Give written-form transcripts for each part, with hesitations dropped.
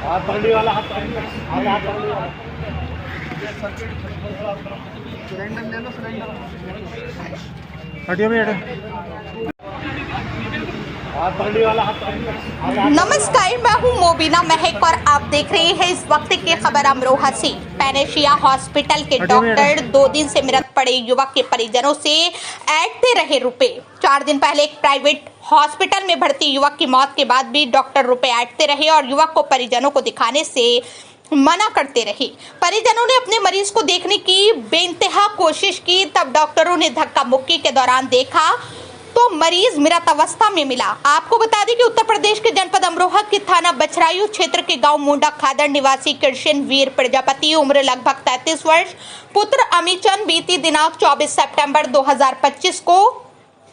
हाथ पकड़ी वाला हाथ पकड़ी हाथ पकड़ी वाला सिलेंडर ले लो सिलेंडर हटियो भी हटो हाथ पकड़ी वाला हाथ पकड़ी। नमस्कार, मैं हूं मोबिना महक और आप देख रहे हैं इस वक्त की खबर अमरोहा से। पैनेशिया हॉस्पिटल के डॉक्टर 2 दिन से मृत पड़े युवक के परिजनों से ऐंठते रहे रुपए। 4 दिन पहले एक प्राइवेट हॉस्पिटल में भर्ती युवक की मौत के बाद भी डॉक्टर रुपए ऐंठते रहे और युवक को परिजनों को दिखाने से मना करते रहे। परिजनों ने अपने मरीज को देखने की बेइंतहा कोशिश की, तब डॉक्टरों ने धक्का मुक्की के दौरान देखा तो मरीज मृत अवस्था में मिला। आपको बता दें कि उत्तर प्रदेश के जनपद अमरोहा के थाना बछरायू क्षेत्र के गांव मुंडा खादर निवासी कृष्ण वीर प्रजापति, उम्र लगभग 33 वर्ष, पुत्र अमीचंद, बीती दिनांक 24 सितंबर 2025 को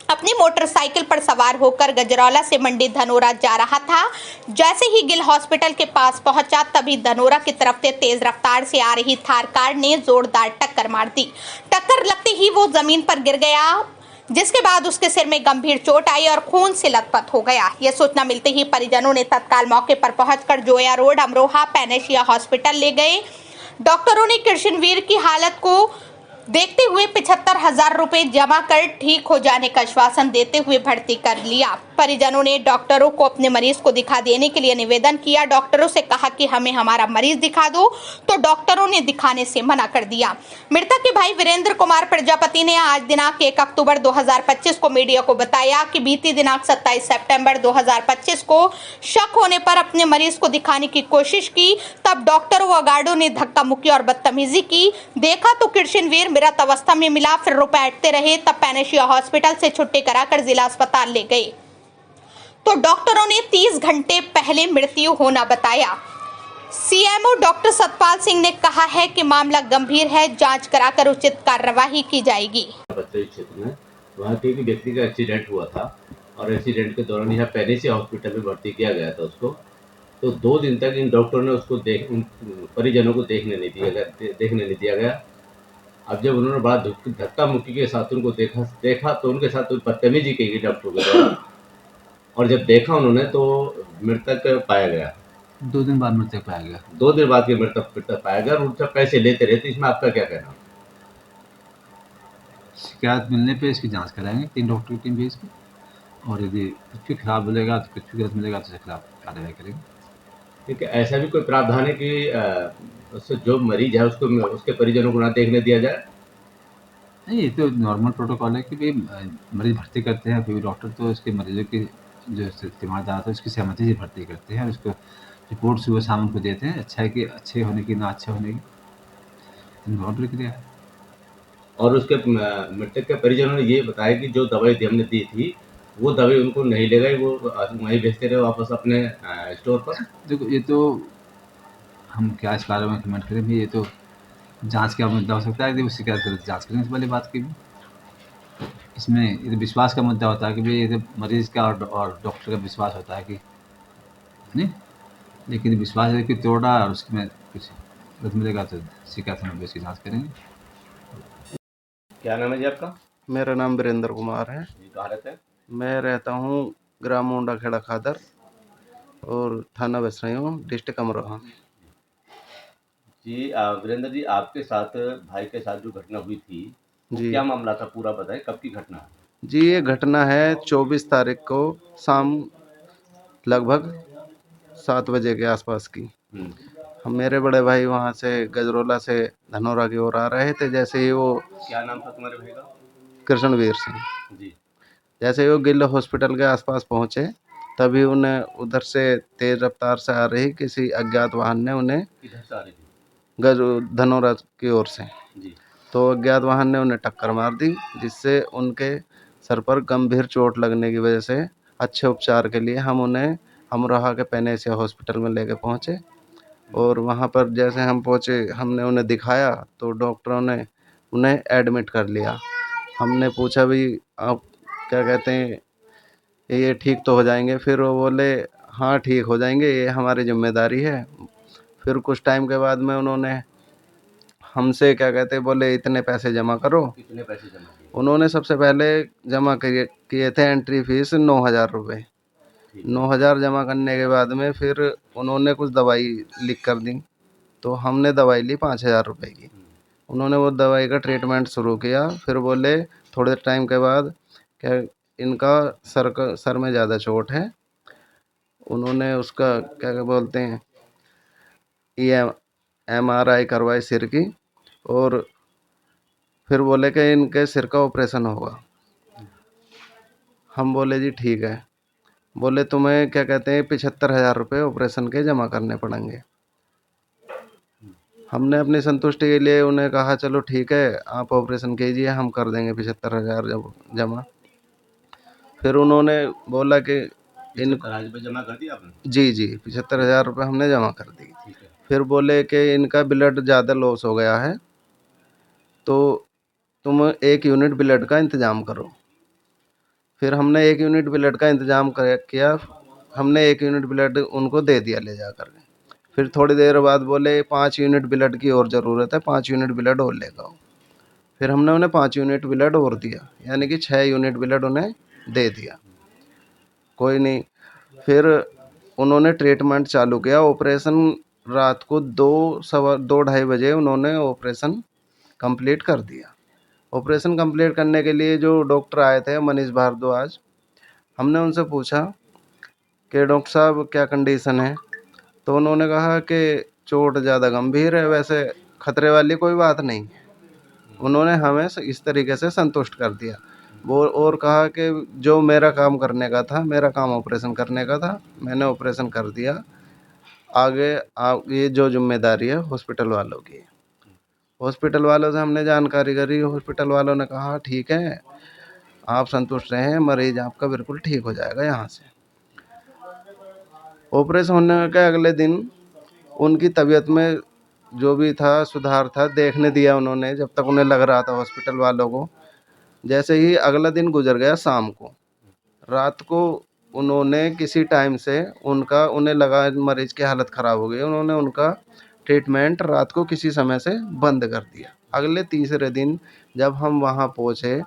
अपनी मोटरसाइकिल पर सवार होकर गजरौला से मंडी धनोरा जा रहा था। जैसे ही गिल हॉस्पिटल के पास पहुंचा, तभी धनोरा की तरफ से तेज रफ्तार से आ रही थार कार ने जोरदार टक्कर मार दी। टक्कर लगते ही वो जमीन पर गिर गया, जिसके बाद उसके सिर में गंभीर चोट आई और खून से लथपथ हो गया। यह सूचना मिलते ही परिजनों ने तत्काल मौके पर पहुंचकर Zoya road Amroha Panacea hospital ले गए। डॉक्टरों ने कृष्णवीर की हालत को देखते हुए 75,000 रुपए जमा कर ठीक हो जाने का आश्वासन देते हुए भर्ती कर लिया। परिजनों ने डॉक्टरों को अपने मरीज को दिखा देने के लिए निवेदन किया। डॉक्टरों से कहा कि हमें हमारा मरीज दिखा दो, तो डॉक्टरों ने दिखाने से मना कर दिया। मृतक के भाई वीरेंद्र कुमार प्रजापति ने आज दिनांक 1 अक्टूबर 2025 को मीडिया को बताया कि बीती दिनांक 27 सितंबर 2025 को शक होने पर अपने मरीज को दिखाने की कोशिश की, तब डॉक्टरों व गार्डों ने धक्का मुक्की और बदतमीजी की। देखा तो कृष्णवीर मृत अवस्था में मिला, फिर रुपए ऐंठते रहे, तब पैनेशिया हॉस्पिटल से छुट्टी कराकर जिला अस्पताल ले गए तो डॉक्टरों ने 30 घंटे पहले मृत्यु होना बताया। सीएमओ डॉक्टर सतपाल सिंह ने कहा है कि मामला गंभीर है, जांच कराकर उचित कार्रवाई की जाएगी। क्षेत्र में वहाँ के व्यक्ति का एक्सीडेंट हुआ था और एक्सीडेंट के दौरान यहाँ पैनेशिया हॉस्पिटल में भर्ती किया गया था उसको। तो 2 दिन तक इन डॉक्टरों ने उसको परिजनों को देखने नहीं दिया गया। अब जब उन्होंने बड़ा धक्का मुक्की के साथ उनको देखा तो उनके साथ बदतमीजी की गई डॉक्टरों के द्वारा, और जब देखा उन्होंने तो मृतक पाया गया। 2 दिन बाद मृतक पाया गया। 2 दिन बाद के मृतक पाया गया। और उनसे पैसे लेते रहते, इसमें आपका क्या कहना? शिकायत मिलने पे इसकी जांच कराएंगे, 3 डॉक्टर की टीम भेज के, और यदि कुछ भी खराब मिलेगा तो कुछ भी गलत मिलेगा तो उसके खिलाफ कार्रवाई करेंगे। ठीक है, ऐसा भी कोई प्रावधान है कि उससे जो मरीज है उसको उसके परिजनों को ना देखने दिया जाए? नहीं, ये तो नॉर्मल प्रोटोकॉल है कि भाई मरीज भर्ती करते हैं, फिर डॉक्टर तो इसके मरीजों की जो तीमारदार है उसकी सहमति से भर्ती करते हैं, उसको रिपोर्ट सुबह शाम उनको देते हैं, अच्छा है कि अच्छे होने की ना अच्छे होने की, नॉर्मल प्रक्रिया है। और उसके मृतक के परिजनों ने ये बताया कि जो दवाई हमने दी थी वो दवाई उनको नहीं ले गई, वो वहीं भेजते रहे वापस अपने स्टोर पर। देखो, ये तो हम क्या इस बारे में कमेंट करें भी, ये तो जांच का मुद्दा हो सकता है कि वो शिकायत करे तो जांच करें इस वाली बात की भी। इसमें ये तो विश्वास का मुद्दा होता है कि भाई ये तो मरीज का और डॉक्टर का विश्वास होता है कि नहीं, लेकिन विश्वास है कि तोड़ा और उसमें कुछ गलत मिलेगा तो शिकायत होने पर उसकी जाँच करेंगे। क्या नाम है जी आपका? मेरा नाम वीरेंद्र कुमार है। जी, कहाँ रहते हैं? मैं रहता हूँ ग्राम मुंडा खेड़ा खादर और थाना बछराइयों, डिस्ट्रिक्ट अमरोहा। जी वीरेंद्र जी, आपके साथ भाई के साथ जो घटना हुई थी वो जी क्या मामला था, पूरा बताएं, कब की घटना है? जी, ये घटना है 24 तारीख को शाम लगभग 7 बजे के आसपास की। हम मेरे बड़े भाई वहाँ से गजरोला से धनौरा की ओर आ रहे थे। जैसे ही वो क्या नाम था तुम्हारे भाई का? कृष्णवीर सिंह, जी। जैसे ही वो गिल हॉस्पिटल के आसपास पहुँचे, तभी उन्हें उधर से तेज रफ्तार से आ रही किसी अज्ञात वाहन ने उन्हें किधर से आ रही थी? धनौरा की ओर से, जी। तो अज्ञात वाहन ने उन्हें टक्कर मार दी, जिससे उनके सर पर गंभीर चोट लगने की वजह से अच्छे उपचार के लिए हम उन्हें अमरोहा के पैनेशिया हॉस्पिटल में लेके पहुँचे। और वहाँ पर जैसे हम पहुँचे, हमने उन्हें दिखाया तो डॉक्टरों ने उन्हें एडमिट कर लिया। हमने पूछा भी आप क्या कहते हैं, ये ठीक तो हो जाएंगे? फिर वो बोले हाँ ठीक हो जाएंगे, ये हमारी जिम्मेदारी है। फिर कुछ टाइम के बाद में उन्होंने हमसे क्या कहते हैं, बोले इतने पैसे जमा करो। कितने पैसे जमा किए? उन्होंने सबसे पहले जमा किए थे एंट्री फीस 9,000 रुपये। 9,000 जमा करने के बाद में फिर उन्होंने कुछ दवाई लिख कर दी, तो हमने दवाई ली 5,000 रुपये की। उन्होंने वो दवाई का ट्रीटमेंट शुरू किया, फिर बोले थोड़े टाइम के बाद क्या इनका सर में ज़्यादा चोट है। उन्होंने उसका क्या क्या बोलते हैं MRI करवाई सिर की, और फिर बोले कि इनके सिर का ऑपरेशन होगा। हम बोले जी ठीक है। बोले तुम्हें क्या कहते हैं 75,000 रुपये ऑपरेशन के जमा करने पड़ेंगे। हमने अपनी संतुष्टि के लिए उन्हें कहा चलो ठीक है, आप ऑपरेशन कीजिए, हम कर देंगे 75,000 जमा। फिर उन्होंने बोला कि इन जमा कर दिया आपने? जी 75,000 रुपये हमने जमा कर दी। फिर बोले कि इनका ब्लड ज़्यादा लॉस हो गया है, तो तुम 1 यूनिट ब्लड का इंतज़ाम करो। फिर हमने 1 यूनिट ब्लड का इंतज़ाम किया। हमने 1 यूनिट ब्लड उनको दे दिया ले जा कर। फिर थोड़ी देर बाद बोले 5 यूनिट ब्लड की और ज़रूरत है, 5 यूनिट ब्लड और लेकर आओ। फिर हमने उन्हें 5 यूनिट ब्लड और दिया, यानी कि 6 यूनिट ब्लड उन्हें दे दिया। कोई नहीं, फिर उन्होंने ट्रीटमेंट चालू किया। ऑपरेशन रात को 2-2:30 बजे उन्होंने ऑपरेशन कंप्लीट कर दिया। ऑपरेशन कंप्लीट करने के लिए जो डॉक्टर आए थे, मनीष भारद्वाज, हमने उनसे पूछा कि डॉक्टर साहब क्या कंडीशन है? तो उन्होंने कहा कि चोट ज़्यादा गंभीर है, वैसे खतरे वाली कोई बात नहीं। उन्होंने हमें इस तरीके से संतुष्ट कर दिया। वो और कहा कि जो मेरा काम करने का था, मेरा काम ऑपरेशन करने का था, मैंने ऑपरेशन कर दिया। आगे ये जो जिम्मेदारी है हॉस्पिटल वालों की है। हॉस्पिटल वालों से हमने जानकारी करी। हॉस्पिटल वालों ने कहा ठीक है, आप संतुष्ट रहें, मरीज आपका बिल्कुल ठीक हो जाएगा यहाँ से। ऑपरेशन होने के अगले दिन उनकी तबीयत में जो भी था सुधार था, देखने दिया उन्होंने, जब तक उन्हें लग रहा था हॉस्पिटल वालों को। जैसे ही अगला दिन गुजर गया, शाम को रात को उन्होंने किसी टाइम से उन्हें लगा मरीज की हालत ख़राब हो गई, उन्होंने उनका ट्रीटमेंट रात को किसी समय से बंद कर दिया। अगले तीसरे दिन जब हम वहाँ पहुँचे,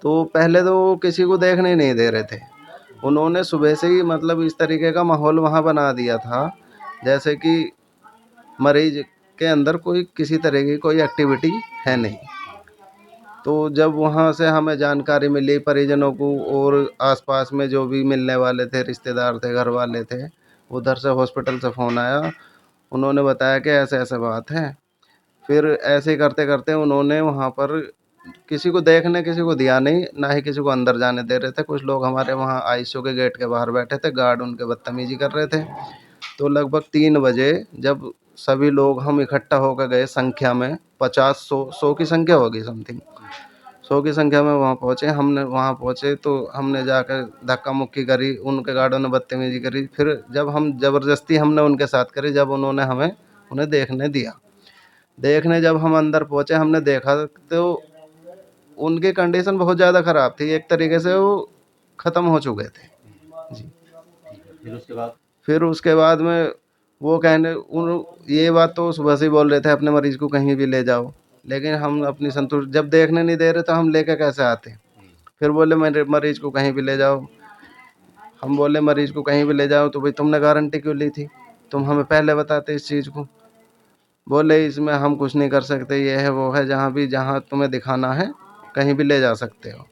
तो पहले तो वो किसी को देखने ही नहीं दे रहे थे। उन्होंने सुबह से ही मतलब इस तरीके का माहौल वहाँ बना दिया था जैसे कि मरीज के अंदर कोई किसी तरह की कोई एक्टिविटी है नहीं। तो जब वहाँ से हमें जानकारी मिली परिजनों को, और आसपास में जो भी मिलने वाले थे, रिश्तेदार थे, घर वाले थे, उधर से हॉस्पिटल से फ़ोन आया। उन्होंने बताया कि ऐसे ऐसे बात है। फिर ऐसे करते करते उन्होंने वहाँ पर किसी को देखने किसी को दिया नहीं, ना ही किसी को अंदर जाने दे रहे थे। कुछ लोग हमारे वहाँ आईसीयू के गेट के बाहर बैठे थे, गार्ड उनके बदतमीजी कर रहे थे। तो लगभग 3 बजे जब सभी लोग हम इकट्ठा होकर गए, संख्या में 50-100 की संख्या होगी, समथिंग 100 की संख्या में वहाँ पहुँचे। हमने वहाँ पहुँचे तो हमने जाकर धक्का मुक्की करी, उनके गार्डों ने बदतमीजी करी। फिर जब हम ज़बरदस्ती हमने उनके साथ करी, जब उन्होंने हमें उन्हें देखने दिया। जब हम अंदर पहुँचे, हमने देखा तो उनकी कंडीशन बहुत ज़्यादा ख़राब थी, एक तरीके से वो ख़त्म हो चुके थे जी। फिर उसके बाद में वो ये बात तो सुबह से ही बोल रहे थे अपने मरीज़ को कहीं भी ले जाओ, लेकिन हम अपनी संतुष्ट जब देखने नहीं दे रहे तो हम लेके कैसे आते। फिर बोले मेरे मरीज़ को कहीं भी ले जाओ। हम बोले मरीज़ को कहीं भी ले जाओ तो भाई तुमने गारंटी क्यों ली थी, तुम हमें पहले बताते इस चीज़ को। बोले इसमें हम कुछ नहीं कर सकते, ये है वो है, जहाँ तुम्हें दिखाना है कहीं भी ले जा सकते हो।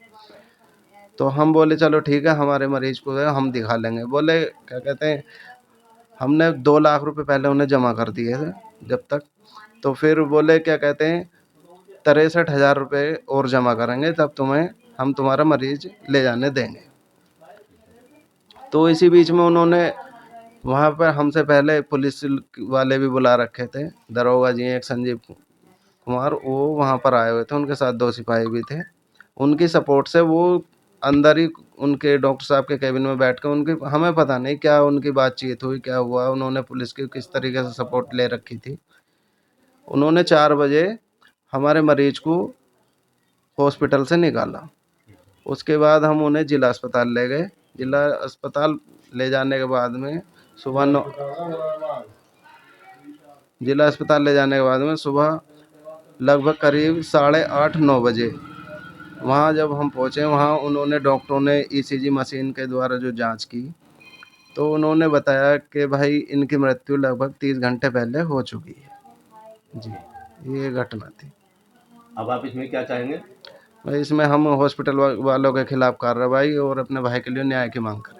तो हम बोले चलो ठीक है, हमारे मरीज़ को हम दिखा लेंगे। बोले क्या कहते हैं, हमने 2 लाख रुपए पहले उन्हें जमा कर दिए थे जब तक। तो फिर बोले क्या कहते हैं 63,000 रुपये और जमा करेंगे, तब हम तुम्हारा मरीज़ ले जाने देंगे। तो इसी बीच में उन्होंने वहाँ पर हमसे पहले पुलिस वाले भी बुला रखे थे, दरोगा जी एक संजीव कुमार, वो वहाँ पर आए हुए थे, उनके साथ 2 सिपाही भी थे। उनकी सपोर्ट से वो अंदर ही उनके डॉक्टर साहब के केबिन में बैठ के उनकी हमें पता नहीं क्या उनकी बातचीत हुई, क्या हुआ, उन्होंने पुलिस की किस तरीके से सपोर्ट ले रखी थी। उन्होंने 4 बजे हमारे मरीज़ को हॉस्पिटल से निकाला। उसके बाद हम उन्हें जिला अस्पताल ले गए। जिला अस्पताल ले जाने के बाद में सुबह लगभग करीब 8:30-9 बजे वहाँ जब हम पहुँचे, वहाँ उन्होंने डॉक्टरों ने ईसीजी मशीन के द्वारा जो जांच की, तो उन्होंने बताया कि भाई इनकी मृत्यु लगभग 30 घंटे पहले हो चुकी है। जी, ये घटना थी। अब आप इसमें क्या चाहेंगे? भाई इसमें हम हॉस्पिटल वालों के खिलाफ कार्रवाई और अपने भाई के लिए न्याय की मांग करें।